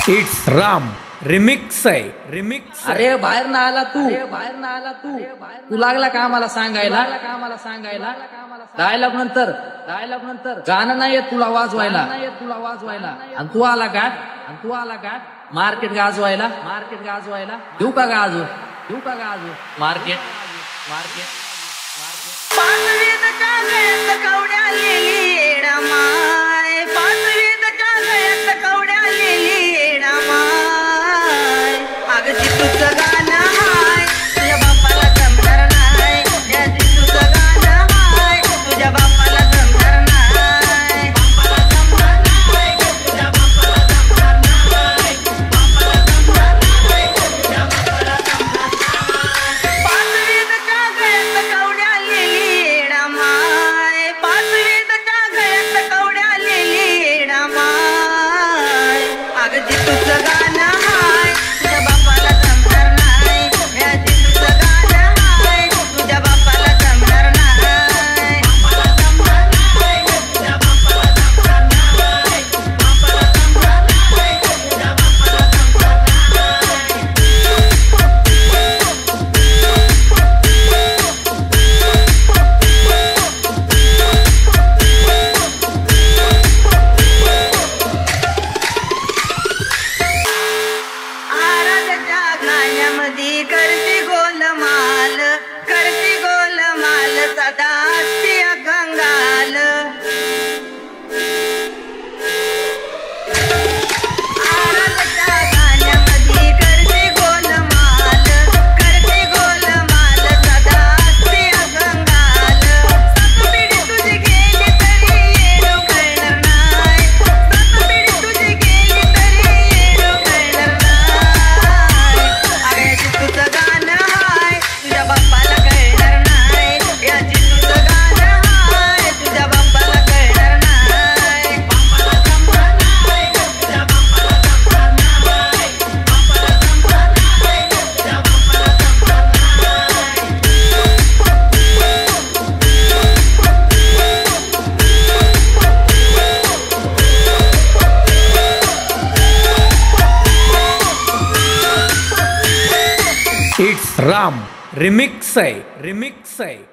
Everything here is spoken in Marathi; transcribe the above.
इट्स राम रिमिक्स आहे रिमिक्स। अरे बाहेर ना आला तू, तू लागला का आम्हाला सांगायला, डायलॉग नंतर गाणं नाही येत तुला वाजवायला, आणि तू आला का मार्केट गाजवायला, देऊ का गाजू, मार्केट पाचवीत का गळ्यात कवड्या लिहिणा माय, पाचवीत का गळ्यात कवड्या लिहिणा माय, अगदी तुझं गाणं हाय तुझ्या बापाला जमणार नाही, अगदी तुझं गाणं हाय तुझ्या बापाला जमणार नाही, तुझ्या बापाला जमणार नाही, पाचवीत का गळ्यात कवड्या लिहिणा माय, पाचवीत का गळ्यात कवड्या लिहिणा माय, अगदी तुझं गाणं हाय तुझ्या बापाला जमणार नाही, अगदी तुझं गाणं हाय तुझ्या बापाला जमणार नाही, तुझ्या बापाला जमणार नाही, बापाला जमणार नाही, तुझ्या बापाला जमणार आराध्याच्या गाण्यामध्ये करती गोलमाल, सदा असते कंगाल, आराध्याच्या गाण्यामध्ये करती गोलमाल, सदा असते कंगाल, सात पिढी तुझी गेली तरी येणं कळणार नाही, सात पिढी तुझी गेली तरी येणं कळणार नाही, अगदी तुझं गाणं हाय तुझ्या बाप्पाला कळणार नाही, याची तुझं गाणं हाय तुझ्या बाप्पाला कळणार नाही, बाप्पाला जमणार नाही, तुझ्या बाप्पाला जमणार नाही, बाप्पाला जमणार नाही, तुझ्या बाप्पाला जमणार इट्स राम रिमिक्स आहे रिमिक्स आहे।